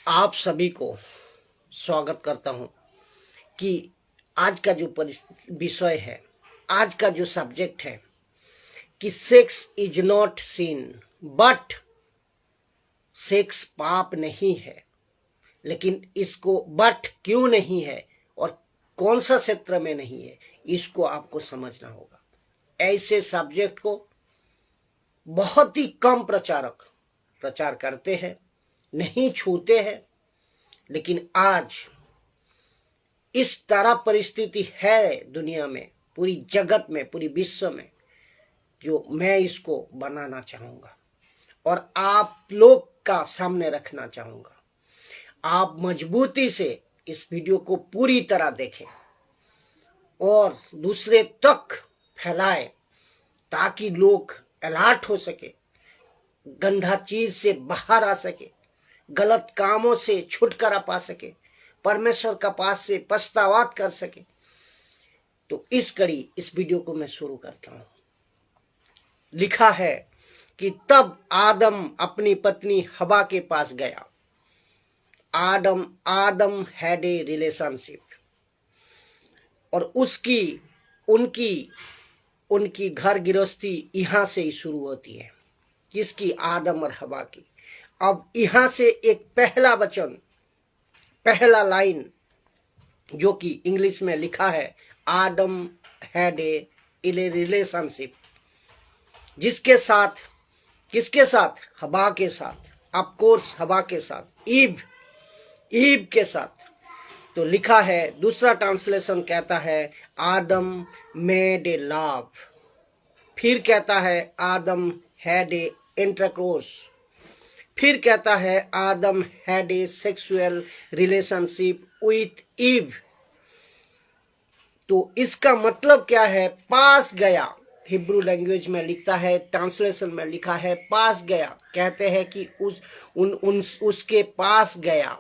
आप सभी को स्वागत करता हूं कि आज का जो विषय है, आज का जो सब्जेक्ट है कि sex is not sin, but sex पाप नहीं है। लेकिन इसको बट क्यों नहीं है और कौन सा क्षेत्र में नहीं है, इसको आपको समझना होगा। ऐसे सब्जेक्ट को बहुत ही कम प्रचारक प्रचार करते हैं, नहीं छूते हैं। लेकिन आज इस तरह परिस्थिति है दुनिया में, पूरी जगत में, पूरी विश्व में, जो मैं इसको बनाना चाहूंगा और आप लोग का सामने रखना चाहूंगा। आप मजबूती से इस वीडियो को पूरी तरह देखें और दूसरे तक फैलाएं ताकि लोग अलर्ट हो सके, गंदा चीज से बाहर आ सके, गलत कामों से छुटकारा पा सके, परमेश्वर का पास से पछतावा कर सके। तो इस वीडियो को मैं शुरू करता हूं। लिखा है कि तब आदम अपनी पत्नी हवा के पास गया। आदम हैड ए रिलेशनशिप, और उनकी घर गृहस्थी यहां से ही शुरू होती है। किसकी? आदम और हवा की। अब यहां से एक पहला वचन, पहला लाइन जो कि इंग्लिश में लिखा है, आदम हैड ए रिलेशनशिप, जिसके साथ, किसके साथ? हवा के साथ। ऑफ कोर्स हवा के साथ, ईव के साथ। तो लिखा है, दूसरा ट्रांसलेशन कहता है आदम मेड ए लव, फिर कहता है आदम हैड ए इंटरकोर्स, फिर कहता है Adam had a sexual relationship with Eve. तो इसका मतलब क्या है? पास गया। हिब्रू लैंग्वेज में लिखता है, ट्रांसलेशन में लिखा है पास गया। कहते हैं कि उसके पास गया।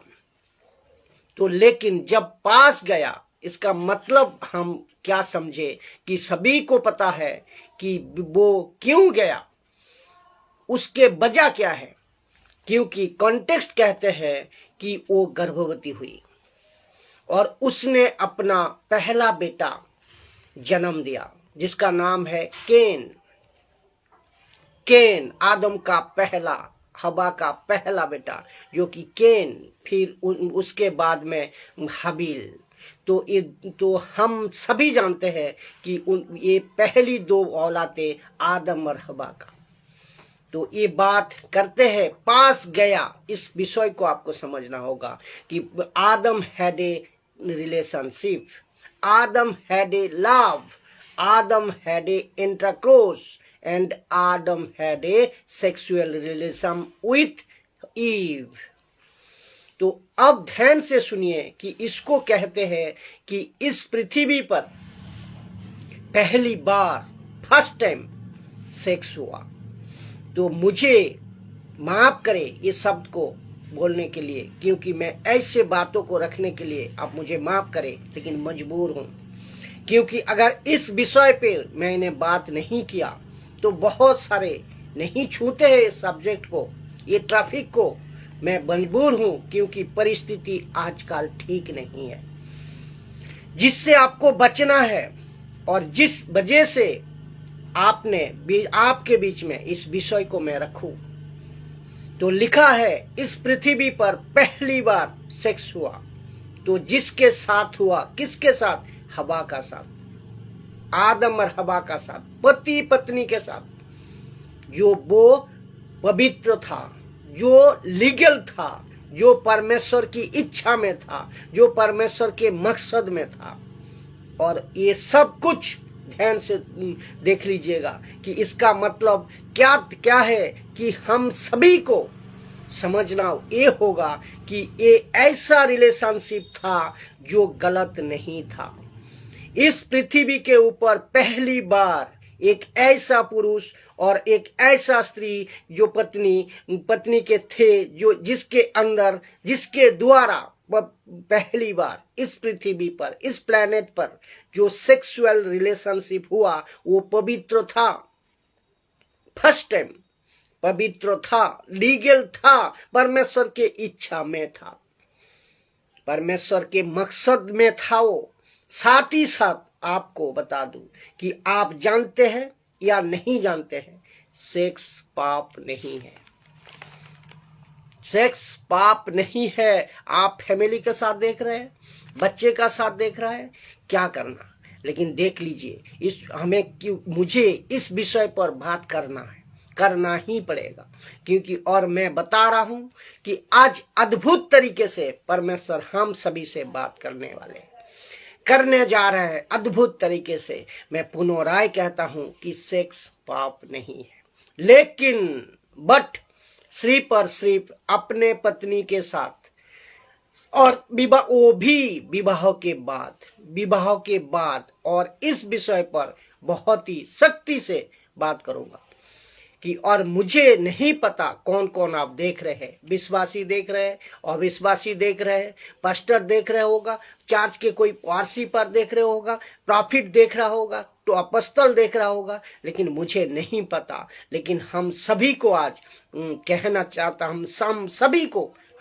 तो लेकिन जब पास गया, इसका मतलब हम क्या समझे कि सभी को पता है कि वो क्यों गया, उसके वजह क्या है। क्योंकि कॉन्टेक्स्ट कहते हैं कि वो गर्भवती हुई और उसने अपना पहला बेटा जन्म दिया, जिसका नाम है केन। आदम का पहला, हवा का पहला बेटा जो कि केन, फिर उसके बाद में हाबिल। तो हम सभी जानते हैं कि ये पहली दो औलादे आदम और हवा का। तो ये बात करते हैं पास गया। इस विषय को आपको समझना होगा कि Adam had a relationship, Adam had a love, Adam had a intercourse and Adam had a sexual relation with Eve. तो अब ध्यान से सुनिए कि इसको कहते हैं कि इस पृथ्वी पर पहली बार, फर्स्ट टाइम सेक्स हुआ। तो मुझे माफ करे ये शब्द को बोलने के लिए, क्योंकि मैं ऐसे बातों को रखने के लिए, आप मुझे माफ करें, लेकिन मजबूर हूं। क्योंकि अगर इस विषय पे मैंने बात नहीं किया तो बहुत सारे नहीं छूते हैं इस सब्जेक्ट को, ये ट्रैफिक को। मैं मजबूर हूं क्योंकि परिस्थिति आजकल ठीक नहीं है, जिससे आपको बचना है और जिस वजह से आपके बीच में इस विषय को मैं रखूं। तो लिखा है इस पृथ्वी पर पहली बार सेक्स हुआ। तो जिसके साथ हुआ, किसके साथ? हवा का साथ, आदम और हवा का साथ, पति पत्नी के साथ, जो वो पवित्र था, जो लीगल था, जो परमेश्वर की इच्छा में था, जो परमेश्वर के मकसद में था। और ये सब कुछ ध्यान से देख लीजिएगा कि इसका मतलब क्या है कि हम सभी को समझना ये होगा कि ये ऐसा रिलेशनशिप था जो गलत नहीं था। इस पृथ्वी के ऊपर पहली बार एक ऐसा पुरुष और एक ऐसा स्त्री जो पत्नी के थे, जो जिसके द्वारा पहली बार इस पृथ्वी पर, इस प्लेनेट पर जो सेक्सुअल रिलेशनशिप हुआ वो पवित्र था। फर्स्ट टाइम पवित्र था, लीगल था, परमेश्वर के इच्छा में था, परमेश्वर के मकसद में था वो। साथ ही साथ आपको बता दूं कि आप जानते हैं या नहीं जानते हैं, सेक्स पाप नहीं है। सेक्स पाप नहीं है। आप फैमिली के साथ देख रहे हैं, बच्चे का साथ देख रहे हैं, क्या करना, लेकिन देख लीजिए, इस हमें क्यों, मुझे इस विषय पर बात करना है, करना ही पड़ेगा, क्योंकि और मैं बता रहा हूं कि आज अद्भुत तरीके से परमेश्वर हम सभी से बात करने वाले हैं, करने जा रहे हैं अद्भुत तरीके से। मैं पुनराय कहता हूं कि सेक्स पाप नहीं है, लेकिन बट सिर्फ और सिर्फ अपने पत्नी के साथ, और विवाह, वो भी विवाह के बाद। और इस विषय पर बहुत ही सख्ती से बात करूंगा कि, और मुझे नहीं पता कौन कौन आप देख रहे हैं, विश्वासी देख रहे हैं, अविश्वासी देख रहे हैं, पास्टर देख रहे होगा, चर्च के कोई पारसी पर देख रहे होगा, प्रॉफिट देख रहा होगा, तो अपस्तल देख रहा होगा, लेकिन मुझे नहीं पता। लेकिन हम सभी को आज कहना चाहता हूं,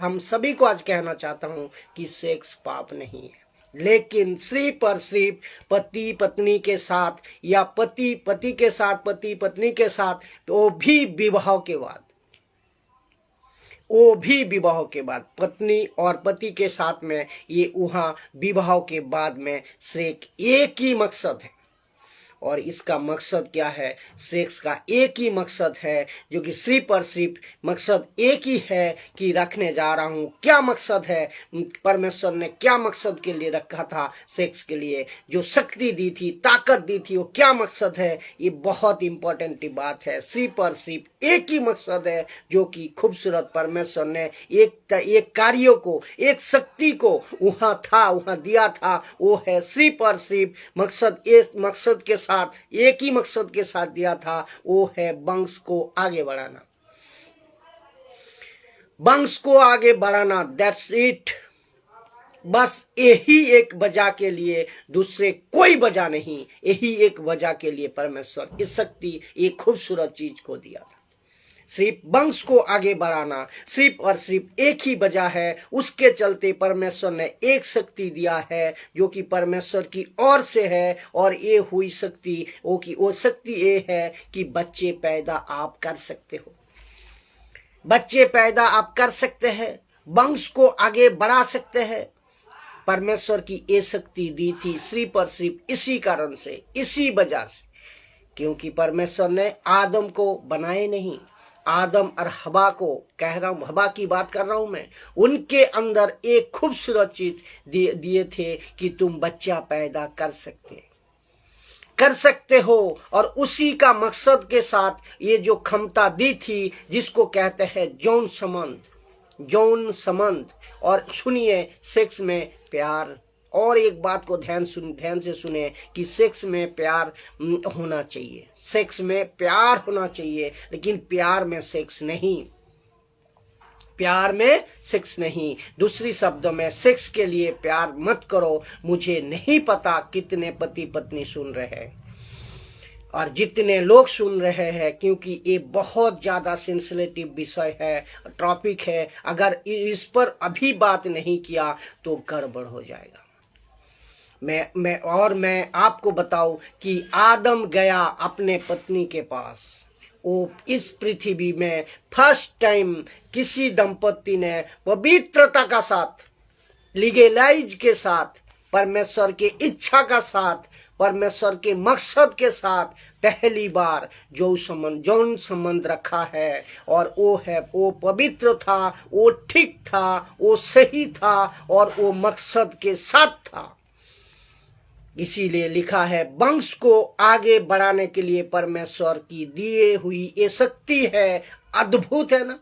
हम सभी को आज कहना चाहता हूं कि सेक्स पाप नहीं है, लेकिन सिर्फ और सिर्फ पति पत्नी के साथ, या पति पति के साथ, पति पत्नी के साथ, वो भी विवाह के बाद पत्नी और पति के साथ में, ये वहां विवाह के बाद में सिर्फ एक ही मकसद है। और इसका मकसद क्या है? सेक्स का एक ही मकसद है, जो कि सिर्फ और सिर्फ मकसद एक ही है कि रखने जा रहा हूं। क्या मकसद है? परमेश्वर ने क्या मकसद के लिए रखा था सेक्स के लिए, जो शक्ति दी थी, ताकत दी थी, वो क्या मकसद है? ये बहुत इंपॉर्टेंट बात है। सिर्फ और सिर्फ एक ही मकसद है, जो कि खूबसूरत परमेश्वर ने एक कार्यों को, एक शक्ति को वहां दिया था, वो है सिर्फ और सिर्फ मकसद, इस मकसद के साथ, एक ही मकसद के साथ दिया था, वो है वंश को आगे बढ़ाना। वंश को आगे बढ़ाना, दैट्स इट। बस यही एक वजह के लिए, दूसरे कोई वजह नहीं, यही एक वजह के लिए परमेश्वर इस शक्ति, एक खूबसूरत चीज को दिया था। सिर्फ वंश को आगे बढ़ाना, सिर्फ और सिर्फ एक ही वजह है। उसके चलते परमेश्वर ने एक शक्ति दिया है, जो कि परमेश्वर की ओर से है, और ये हुई शक्ति, वो शक्ति ये है कि बच्चे पैदा आप कर सकते हो, बच्चे पैदा आप कर सकते हैं, वंश को आगे बढ़ा सकते हैं। परमेश्वर की ये शक्ति दी थी सिर्फ और सिर्फ इसी कारण से, इसी वजह से, क्योंकि परमेश्वर ने आदम को बनाए नहीं, आदम और हवा को कह रहा हूं, हवा की बात कर रहा हूं मैं, उनके अंदर एक खूबसूरत चीज दिए थे कि तुम बच्चा पैदा कर सकते हो। और उसी का मकसद के साथ ये जो क्षमता दी थी, जिसको कहते हैं जौन संबंध। और सुनिए, सेक्स में प्यार, और एक बात को ध्यान से सुने कि सेक्स में प्यार होना चाहिए, सेक्स में प्यार होना चाहिए, लेकिन प्यार में सेक्स नहीं। दूसरी शब्दों में, सेक्स के लिए प्यार मत करो। मुझे नहीं पता कितने पति पत्नी सुन रहे हैं, और जितने लोग सुन रहे हैं, क्योंकि ये बहुत ज्यादा सेंसिटिव विषय है, टॉपिक है। अगर इस पर अभी बात नहीं किया तो गड़बड़ हो जाएगा। मैं आपको बताऊं कि आदम गया अपने पत्नी के पास। वो इस पृथ्वी में फर्स्ट टाइम किसी दंपति ने पवित्रता का साथ, लीगलाइज के साथ, परमेश्वर के इच्छा का साथ, परमेश्वर के मकसद के साथ पहली बार जौन संबंध रखा है। और वो पवित्र था, वो ठीक था, वो सही था, और वो मकसद के साथ था। इसीलिए लिखा है, वंश को आगे बढ़ाने के लिए परमेश्वर की दिए हुई ये शक्ति है। अद्भुत है ना,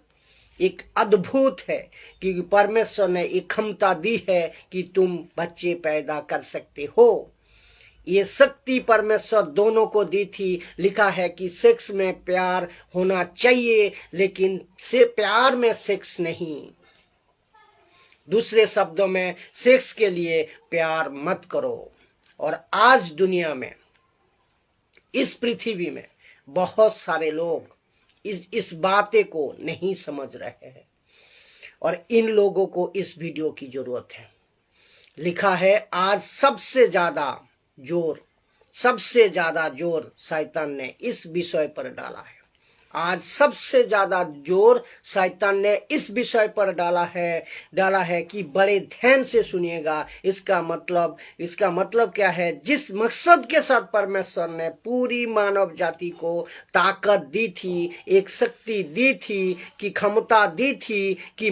एक अद्भुत है, क्योंकि परमेश्वर ने एक क्षमता दी है कि तुम बच्चे पैदा कर सकते हो। ये शक्ति परमेश्वर दोनों को दी थी। लिखा है कि सेक्स में प्यार होना चाहिए, लेकिन से प्यार में सेक्स नहीं। दूसरे शब्दों में, सेक्स के लिए प्यार मत करो। और आज दुनिया में, इस पृथ्वी में बहुत सारे लोग इस बातें को नहीं समझ रहे हैं और इन लोगों को इस वीडियो की जरूरत है। लिखा है आज सबसे ज्यादा जोर शैतान ने इस विषय पर डाला है। आज सबसे ज्यादा जोर शैतान ने इस विषय पर डाला है कि बड़े ध्यान से सुनिएगा। इसका मतलब क्या है? जिस मकसद के साथ परमेश्वर ने पूरी मानव जाति को ताकत दी थी, एक शक्ति दी थी, कि क्षमता दी थी कि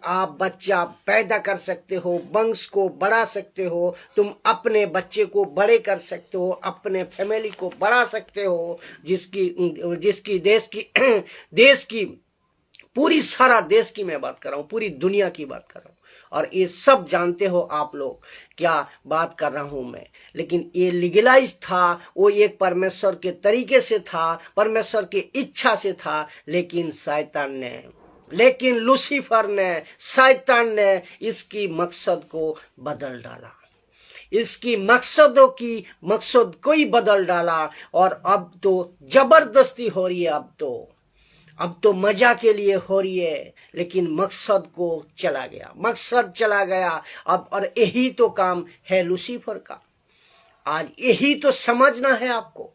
आप बच्चा पैदा कर सकते हो, वंश को बढ़ा सकते हो, तुम अपने बच्चे को बड़े कर सकते हो, अपने फैमिली को बढ़ा सकते हो, जिसकी देश की पूरी सारा देश की मैं बात कर रहा हूं, पूरी दुनिया की बात कर रहा हूं। और ये सब जानते हो आप लोग क्या बात कर रहा हूं मैं। लेकिन ये लीगलाइज था, वो एक परमेश्वर के तरीके से था, परमेश्वर की इच्छा से था, लेकिन लूसीफर ने, शैतान ने इसकी मकसद को बदल डाला, इसकी मकसद को ही बदल डाला। और अब तो जबरदस्ती हो रही है, अब तो मजा के लिए हो रही है, लेकिन मकसद चला गया अब। और यही तो काम है लूसीफर का। आज यही तो समझना है आपको।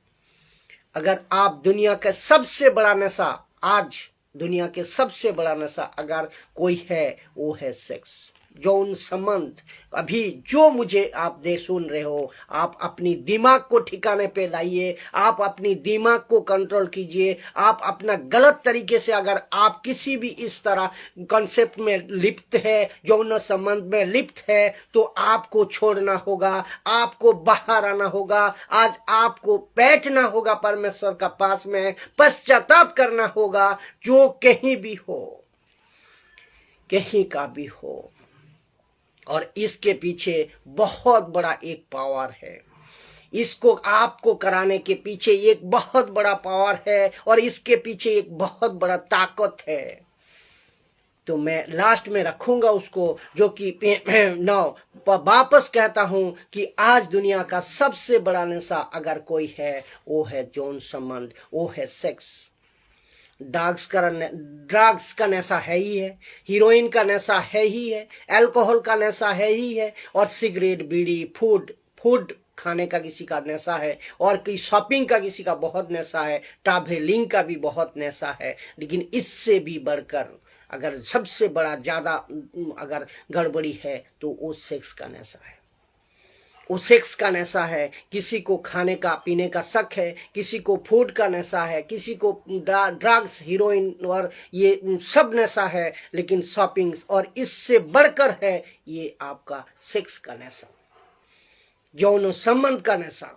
अगर आप दुनिया के सबसे बड़ा नशा अगर कोई है, वो है सेक्स, यौन संबंध। अभी जो मुझे आप सुन रहे हो, आप अपनी दिमाग को ठिकाने पे लाइए, आप अपनी दिमाग को कंट्रोल कीजिए। आप अपना गलत तरीके से अगर आप किसी भी इस तरह कॉन्सेप्ट में लिप्त है, यौन संबंध में लिप्त है, तो आपको छोड़ना होगा, आपको बाहर आना होगा। आज आपको बैठना होगा परमेश्वर का पास में, पश्चाताप करना होगा, जो कहीं का भी हो। और इसके पीछे बहुत बड़ा एक पावर है, इसको आपको कराने के पीछे एक बहुत बड़ा पावर है, और इसके पीछे एक बहुत बड़ा ताकत है। तो मैं लास्ट में रखूंगा उसको, जो कि वापस कहता हूं कि आज दुनिया का सबसे बड़ा नशा अगर कोई है, वो है यौन संबंध, वो है सेक्स। ड्रग्स का नशा है ही है, हीरोइन का नशा है ही है, अल्कोहल का नशा है ही है, और सिगरेट, बीड़ी, फूड खाने का किसी का नशा है, और कोई शॉपिंग का किसी का बहुत नशा है, ट्रैवलिंग का भी बहुत नशा है। लेकिन इससे भी बढ़कर अगर सबसे बड़ा ज्यादा अगर गड़बड़ी है, तो वो सेक्स का नशा है। वो सेक्स का नशा है। किसी को खाने का पीने का शक है, किसी को फूड का नशा है, किसी को ड्रग्स, हीरोइन और ये सब नशा है। लेकिन शॉपिंग, और इससे बढ़कर है ये आपका सेक्स का नशा, यौन संबंध का नशा।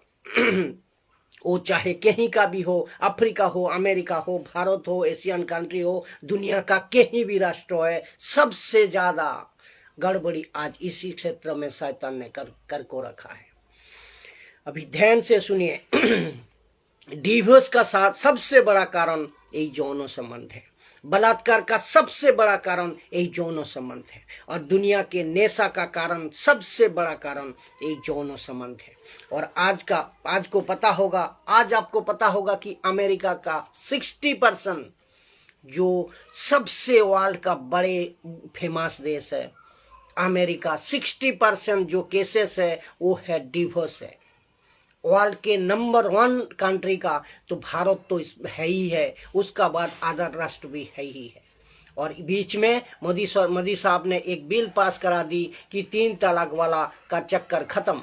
वो चाहे कहीं का भी हो, अफ्रीका हो, अमेरिका हो, भारत हो, एशियन कंट्री हो, दुनिया का कहीं भी राष्ट्र हो, सबसे ज्यादा गड़बड़ी आज इसी क्षेत्र में शैतान ने कर को रखा है। अभी ध्यान से सुनिए। डिवोर्स का सबसे बड़ा कारण यही यौन संबंध है। बलात्कार का सबसे बड़ा कारण यही यौन संबंध है। और दुनिया के नेशा का कारण, सबसे बड़ा कारण यही यौन संबंध है। और आज आपको पता होगा कि अमेरिका का 60%, जो सबसे वर्ल्ड का बड़े फेमस देश है, अमेरिका 60% जो केसेस है वो है डिवोर्स है। वर्ल्ड के नंबर 1 कंट्री का तो भारत तो है ही है, उसका बाद अदर राष्ट्र भी है ही है। और बीच में मोदी साहब ने एक बिल पास करा दी कि 3 तलाक वाला का चक्कर खत्म।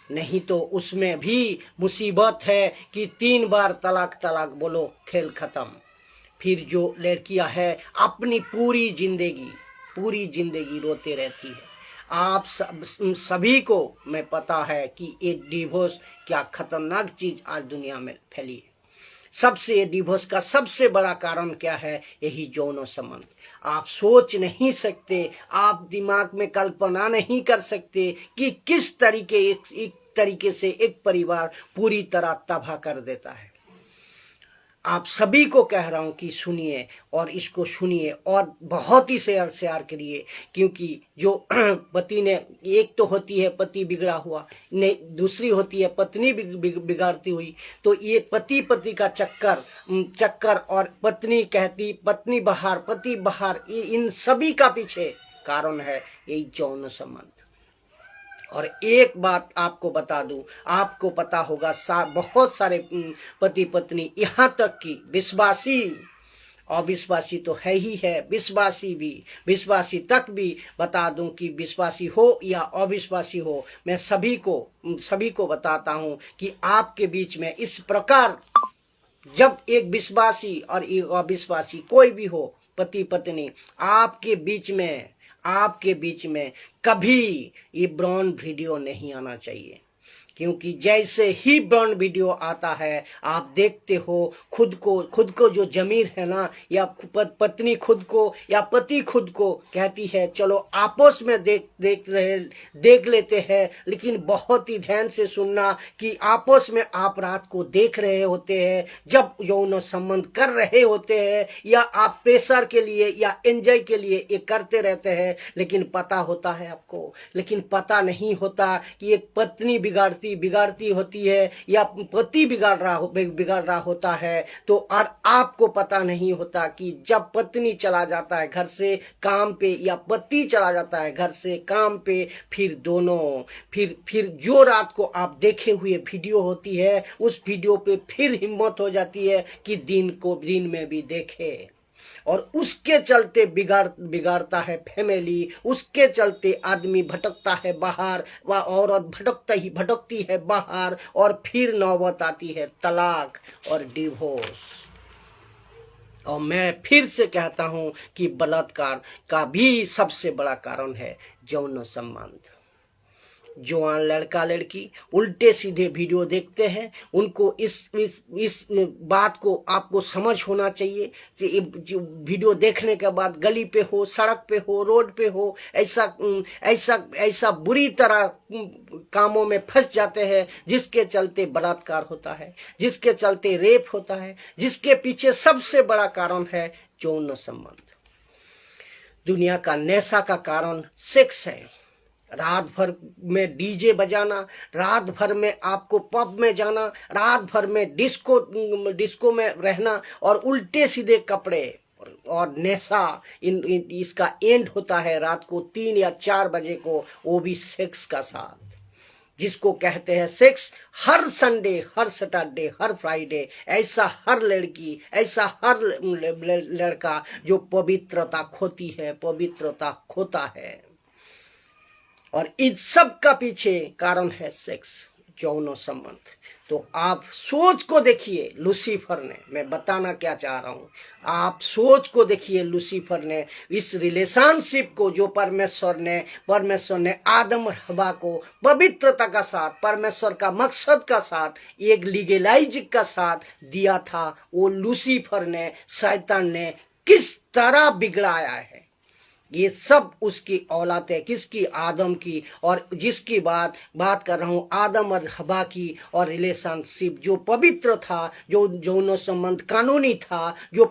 नहीं तो उसमें भी मुसीबत है कि 3 बार तलाक बोलो, खेल खत्म। फिर जो लड़कियां है अपनी पूरी जिंदगी रोते रहती है। आप सभी को मैं पता है कि ये डिवोर्स क्या खतरनाक चीज आज दुनिया में फैली है। ये डिवोर्स का सबसे बड़ा कारण क्या है? यही यौन संबंध। आप सोच नहीं सकते, आप दिमाग में कल्पना नहीं कर सकते कि किस तरीके से एक परिवार पूरी तरह तबाह कर देता है। आप सभी को कह रहा हूं कि सुनिए और इसको सुनिए और बहुत ही शेयर करिए, क्योंकि जो पति ने, एक तो होती है पति बिगड़ा हुआ, नहीं दूसरी होती है पत्नी बिगाड़ती हुई। तो ये पति का चक्कर और पत्नी कहती पत्नी बाहर पति बाहर, इन सभी का पीछे कारण है यही यौन संबंध। और एक बात आपको बता दूं, आपको पता होगा बहुत सारे पति पत्नी, यहाँ तक कि विश्वासी, अविश्वासी तो है ही है, विश्वासी तक भी बता दूं कि विश्वासी हो या अविश्वासी हो, मैं सभी को बताता हूं कि आपके बीच में इस प्रकार, जब एक विश्वासी और एक अविश्वासी कोई भी हो, पति पत्नी, आपके बीच में कभी ये ब्रॉन वीडियो नहीं आना चाहिए। क्योंकि जैसे ही ब्रॉन वीडियो आता है, आप देखते हो खुद को जो जमीर है ना, या पत्नी खुद को या पति खुद को कहती है चलो आपस में देख लेते हैं। लेकिन बहुत ही ध्यान से सुनना कि आपस में आप रात को देख रहे होते हैं, जब यौन संबंध कर रहे होते हैं, या आप प्रेशर के लिए या एंजॉय के लिए ये करते रहते हैं, लेकिन पता होता है आपको, लेकिन पता नहीं होता कि एक पत्नी बिगाड़ती होती है या पति बिगाड़ रहा होता है। तो और आपको पता नहीं होता कि जब पत्नी चला जाता है घर से काम पे, या पति चला जाता है घर से काम पे, फिर जो रात को आप देखे हुए वीडियो होती है, उस वीडियो पे फिर हिम्मत हो जाती है कि दिन में भी देखे, और उसके चलते बिगाड़ता है फैमिली, उसके चलते आदमी भटकता है बाहर, वह औरत भटकती है बाहर, और फिर नौबत आती है तलाक और डिवोर्स। और मैं फिर से कहता हूं कि बलात्कार का भी सबसे बड़ा कारण है यौन संबंध। जवान लड़का लड़की उल्टे सीधे वीडियो देखते हैं, उनको इस बात को आपको समझ होना चाहिए कि जो वीडियो देखने के बाद गली पे हो, सड़क पे हो, रोड पे हो, ऐसा बुरी तरह कामों में फंस जाते हैं, जिसके चलते बलात्कार होता है, जिसके चलते रेप होता है, जिसके पीछे सबसे बड़ा कारण है यौन संबंध। दुनिया का नशा का कारण सेक्स है। रात भर में डीजे बजाना, रात भर में आपको पब में जाना, रात भर में डिस्को में रहना, और उल्टे सीधे कपड़े और नशा, इसका एंड होता है रात को 3 या 4 बजे को, वो भी सेक्स का साथ, जिसको कहते हैं सेक्स। हर संडे, हर सैटरडे, हर फ्राइडे, ऐसा हर लड़की, ऐसा हर लड़का जो पवित्रता खोती है, पवित्रता खोता है। और इन सब का पीछे कारण है सेक्स, यौन संबंध। तो आप सोच को देखिए, लूसीफर ने, मैं बताना क्या चाह रहा हूं, आप सोच को देखिए, लूसीफर ने इस रिलेशनशिप को जो परमेश्वर ने आदम और हवा को पवित्रता का साथ, परमेश्वर का मकसद का साथ, एक लीगलाइज का साथ दिया था, वो लूसीफर ने, शैतान ने किस तरह बिगड़ाया है। ये सब उसकी औलाद है, किसकी? आदम की। और जिसकी बात कर रहा हूं, आदम और हवा की, और रिलेशनशिप जो पवित्र था, जो यौन संबंध कानूनी था, जो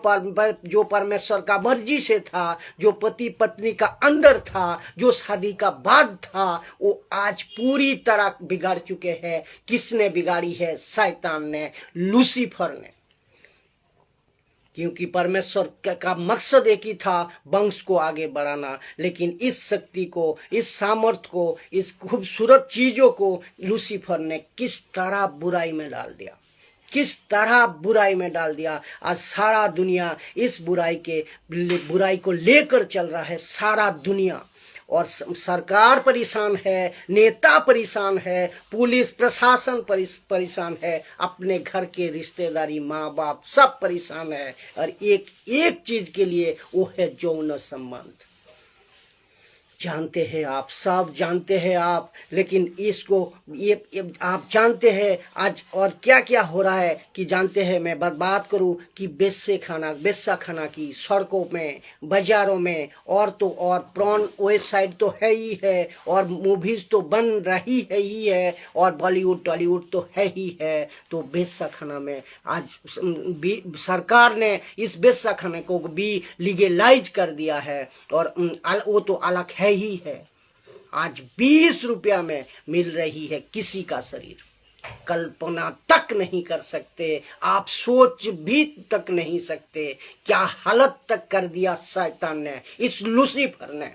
परमेश्वर का मर्जी से था, जो पति पत्नी का अंदर था, जो शादी का बाद था, वो आज पूरी तरह बिगाड़ चुके हैं। किसने बिगाड़ी है? शैतान ने, लूसीफर ने। क्योंकि परमेश्वर का मकसद एक ही था, वंश को आगे बढ़ाना, लेकिन इस शक्ति को, इस सामर्थ्य को, इस खूबसूरत चीजों को लूसीफर ने किस तरह बुराई में डाल दिया, किस तरह बुराई में डाल दिया। आज सारा दुनिया इस बुराई को लेकर चल रहा है, सारा दुनिया। और सरकार परेशान है, नेता परेशान है, पुलिस प्रशासन परेशान है, अपने घर के रिश्तेदारी, माँ बाप सब परेशान है। और एक चीज के लिए, वो है यौन संबंध। जानते हैं आप, सब जानते हैं आप, लेकिन इसको ये आप जानते हैं आज और क्या क्या हो रहा है कि जानते हैं। मैं बात करूं कि बेस्सा खाना की सड़कों में, बाजारों में, और तो और प्रॉन वेबसाइट तो है ही है, और मूवीज तो बन रही है ही है, और बॉलीवुड टॉलीवुड तो है ही है। तो बेस्सा खाना में आज सरकार ने इस बेस्सा खाने को भी लीगलाइज कर दिया है, और वो तो अलग है ही है। आज 20 रुपया में मिल रही है किसी का शरीर। कल्पना तक नहीं कर सकते आप, सोच भी तक नहीं सकते क्या हालत तक कर दिया शैतान ने, इस लूसीफर ने।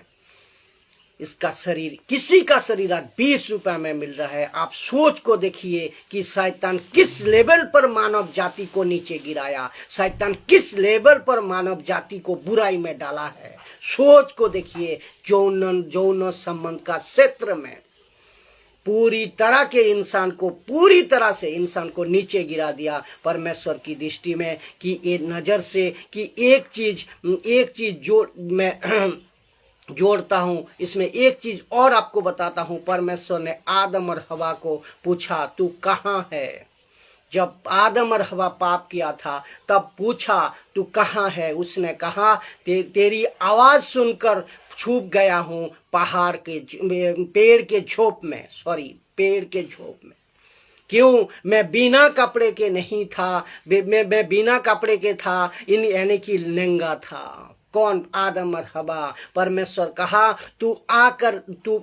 इसका शरीर, किसी का शरीर आज 20 रुपए में मिल रहा है। आप सोच को देखिए कि शैतान किस लेवल पर मानव जाति को नीचे गिराया, शैतान किस लेवल पर मानव जाति को बुराई में डाला है। सोच को देखिए। यौन संबंध का क्षेत्र में पूरी तरह से इंसान को नीचे गिरा दिया परमेश्वर की दृष्टि में। कि ये नजर से कि एक चीज जो मैं जोड़ता हूं, इसमें एक चीज और आपको बताता हूं। परमेश्वर ने आदम और हवा को पूछा, तू कहां है? जब आदम और हवा पाप किया था तब पूछा, तू कहां है? उसने कहा, तेरी आवाज सुनकर छुप गया हूं पेड़ के झोप में। क्यों? मैं बिना कपड़े के नहीं था, मैं बिना कपड़े के था, यानी कि नंगा था। कौन? आदम और हवा। परमेश्वर कहा, तू आकर तू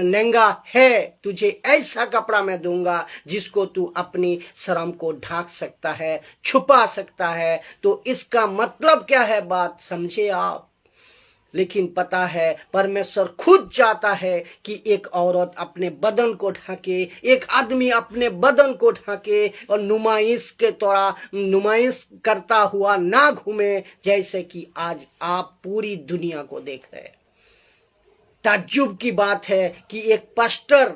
नंगा है, तुझे ऐसा कपड़ा मैं दूंगा जिसको तू अपनी शर्म को ढाक सकता है, छुपा सकता है। तो इसका मतलब क्या है, बात समझे आप? लेकिन पता है परमेश्वर खुद चाहता है कि एक औरत अपने बदन को ढके, एक आदमी अपने बदन को ढके, और नुमाइश करता हुआ ना घूमे, जैसे कि आज आप पूरी दुनिया को देख रहे हैं। ताज्जुब की बात है कि एक पास्टर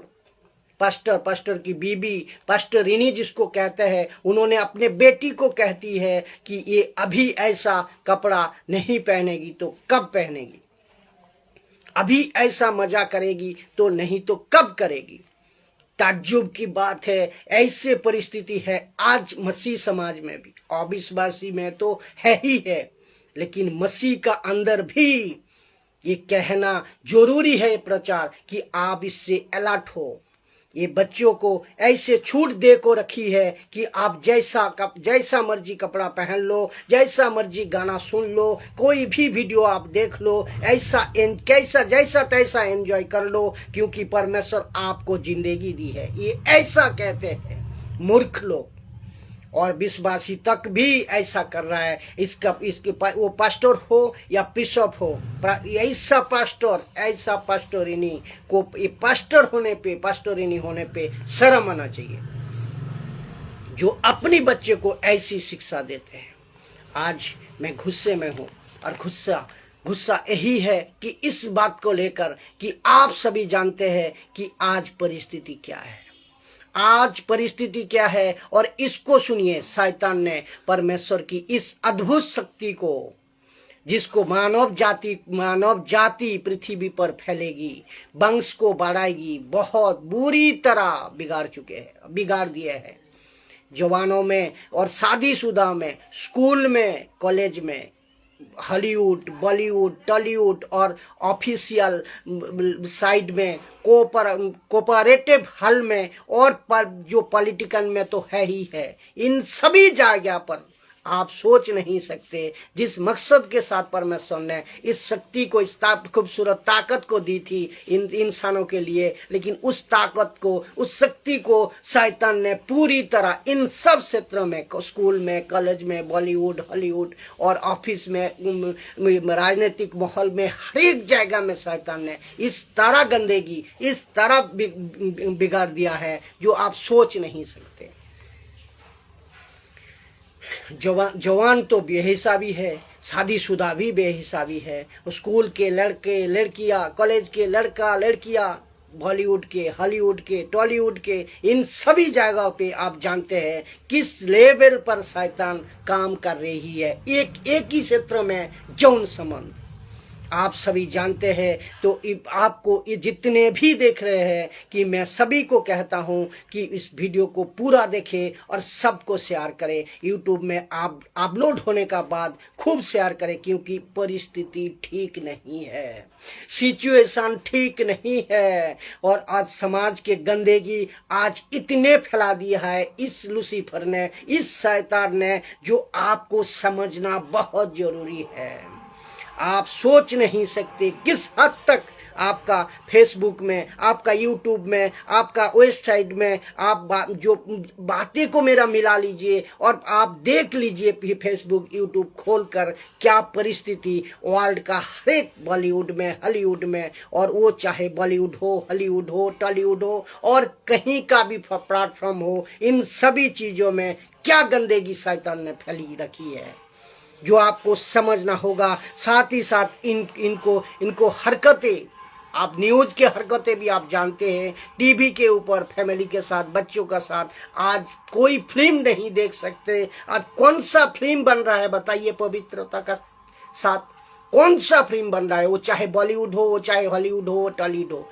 की बीबी, पास्टरिनी जिसको कहते हैं, उन्होंने अपने बेटी को कहती है कि ये अभी ऐसा कपड़ा नहीं पहनेगी तो कब पहनेगी? अभी ऐसा मजा करेगी तो नहीं तो कब करेगी? ताज्जुब की बात है। ऐसे परिस्थिति है आज मसीह समाज में भी, अविश्वासी में तो है ही है, लेकिन मसीह का अंदर भी ये कहना जरूरी है, प्रचार, कि आप इससे अलर्ट हो। ये बच्चों को ऐसे छूट दे को रखी है कि आप जैसा मर्जी कपड़ा पहन लो, जैसा मर्जी गाना सुन लो, कोई भी वीडियो आप देख लो, जैसा तैसा एंजॉय कर लो, क्योंकि परमेश्वर आपको जिंदगी दी है। ये ऐसा कहते हैं मूर्ख लोग, और विश्वासी तक भी ऐसा कर रहा है। इसके वो पास्टर हो या बिशप हो, ऐसा पास्टरिनी को पास्टरिनी होने पे शर्म आना चाहिए, जो अपनी बच्चे को ऐसी शिक्षा देते हैं। आज मैं गुस्से में हूं, और गुस्सा यही है कि इस बात को लेकर कि आप सभी जानते हैं कि आज परिस्थिति क्या है। और इसको सुनिए, शैतान ने परमेश्वर की इस अद्भुत शक्ति को, जिसको मानव जाति पृथ्वी पर फैलेगी, वंश को बढ़ाएगी, बहुत बुरी तरह बिगाड़ दिए हैं। जवानों में और शादीशुदा में, स्कूल में, कॉलेज में, हॉलीवुड, बॉलीवुड, टॉलीवुड और ऑफिशियल साइड में, कोऑपरेटिव हल में, और जो पॉलिटिकल में तो है ही है। इन सभी जगह पर आप सोच नहीं सकते जिस मकसद के साथ परमेश्वर ने इस शक्ति को, इस खूबसूरत ताकत को दी थी इन इंसानों के लिए, लेकिन उस ताकत को, उस शक्ति को शैतान ने पूरी तरह इन सब क्षेत्रों में, स्कूल में, कॉलेज में, बॉलीवुड, हॉलीवुड और ऑफिस में, राजनीतिक माहौल में, हर एक जगह में शैतान ने इस तरह गंदगी, इस तरह बिगाड़ दिया है जो आप सोच नहीं सकते। जवान तो बेहिसाबी है, शादीशुदा भी बेहिसाबी है, स्कूल के लड़के लड़कियां, कॉलेज के लड़का लड़कियां, बॉलीवुड के, हॉलीवुड के, टॉलीवुड के, इन सभी जगहों पे आप जानते हैं किस लेवल पर शैतान काम कर रही है। एक ही क्षेत्र में यौन संबंध, आप सभी जानते हैं। तो आपको ये जितने भी देख रहे हैं कि मैं सभी को कहता हूं कि इस वीडियो को पूरा देखें और सबको शेयर करें। यूट्यूब में आप अपलोड होने का बाद खूब शेयर करें, क्योंकि परिस्थिति ठीक नहीं है, सिचुएशन ठीक नहीं है। और आज समाज के गंदगी आज इतने फैला दिया है इस लूसीफर ने, इस शैतान ने, जो आपको समझना बहुत जरूरी है। आप सोच नहीं सकते किस हद तक आपका फेसबुक में, आपका यूट्यूब में, आपका वेबसाइट में आप जो बातें को मेरा मिला लीजिए और आप देख लीजिए फेसबुक यूट्यूब खोलकर क्या परिस्थिति वर्ल्ड का हर एक बॉलीवुड में, हॉलीवुड में, और वो चाहे बॉलीवुड हो, हॉलीवुड हो, टॉलीवुड हो और कहीं का भी प्लेटफॉर्म हो, इन सभी चीजों में क्या गंदगी शैतान ने फैली रखी है, जो आपको समझना होगा। साथ ही साथ इनको हरकतें, आप न्यूज के हरकतें भी आप जानते हैं, टीवी के ऊपर फैमिली के साथ, बच्चों का साथ आज कोई फिल्म नहीं देख सकते। आज कौन सा फिल्म बन रहा है बताइए, पवित्रता का साथ कौन सा फिल्म बन रहा है, वो चाहे बॉलीवुड हो, वो चाहे हॉलीवुड हो, टॉलीवुड हो,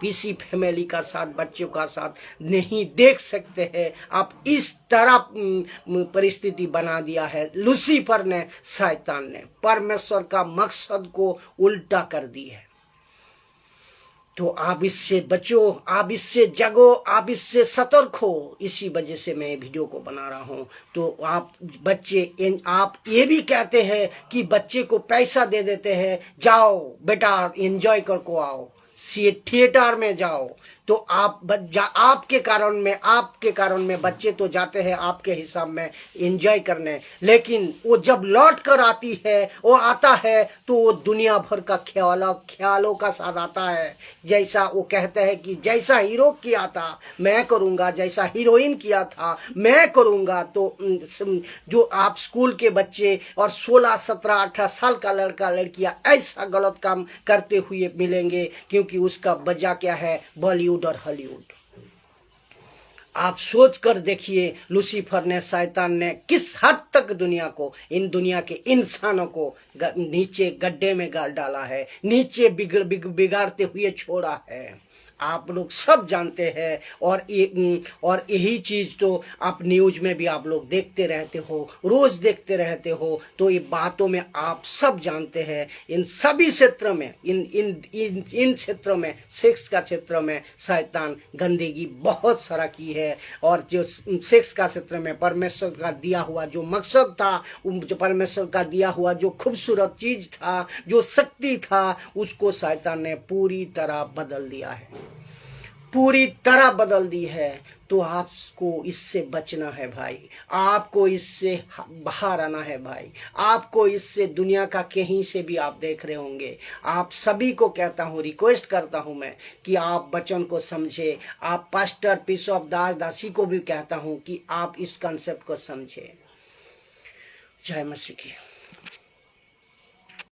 किसी फैमिली का साथ, बच्चों का साथ नहीं देख सकते हैं। आप इस तरह परिस्थिति बना दिया है लूसीफर ने, शैतान ने, परमेश्वर का मकसद को उल्टा कर दी है। तो आप इससे बचो, आप इससे जगो, आप इससे सतर्क हो। इसी वजह से मैं वीडियो को बना रहा हूं। तो आप बच्चे, आप ये भी कहते हैं कि बच्चे को पैसा दे देते हैं, जाओ बेटा एंजॉय करके आओ, थिएटर में जाओ। तो आपके कारण में बच्चे तो जाते हैं आपके हिसाब में एंजॉय करने, लेकिन वो जब लौट कर आती है, वो आता है तो वो दुनिया भर का ख्यालों का साथ आता है। जैसा वो कहते हैं कि जैसा हीरो किया था मैं करूंगा, जैसा हीरोइन किया था मैं करूंगा। तो जो आप स्कूल के बच्चे और 16, 17, 18 साल का लड़का लड़कियां ऐसा गलत काम करते हुए मिलेंगे, क्योंकि उसका वजह क्या है, बॉलीवुड और हॉलीवुड। आप सोच कर देखिए लूसीफर ने, शैतान ने किस हद तक दुनिया को, इन दुनिया के इंसानों को नीचे गड्ढे में गाड़ डाला है, नीचे बिगाड़ते हुए छोड़ा है। आप लोग सब जानते हैं। और यही चीज तो आप न्यूज में भी आप लोग देखते रहते हो, रोज देखते रहते हो। तो ये बातों में आप सब जानते हैं। इन सभी क्षेत्रों में, इन क्षेत्रों में, सेक्स का क्षेत्र में शैतान गंदगी बहुत सारा की है। और जो सेक्स का क्षेत्र में परमेश्वर का दिया हुआ जो मकसद था, जो परमेश्वर का दिया हुआ जो खूबसूरत चीज था, जो शक्ति था, उसको शैतान ने पूरी तरह बदल दिया है, पूरी तरह बदल दी है। तो आपको इससे बचना है भाई, आपको इससे बाहर आना है भाई, आपको इससे, दुनिया का कहीं से भी आप देख रहे होंगे, आप सभी को कहता हूं, रिक्वेस्ट करता हूं मैं कि आप वचन को समझे। आप पास्टर बिशप दास दासी को भी कहता हूं कि आप इस कॉन्सेप्ट को समझे। जय मसीह की।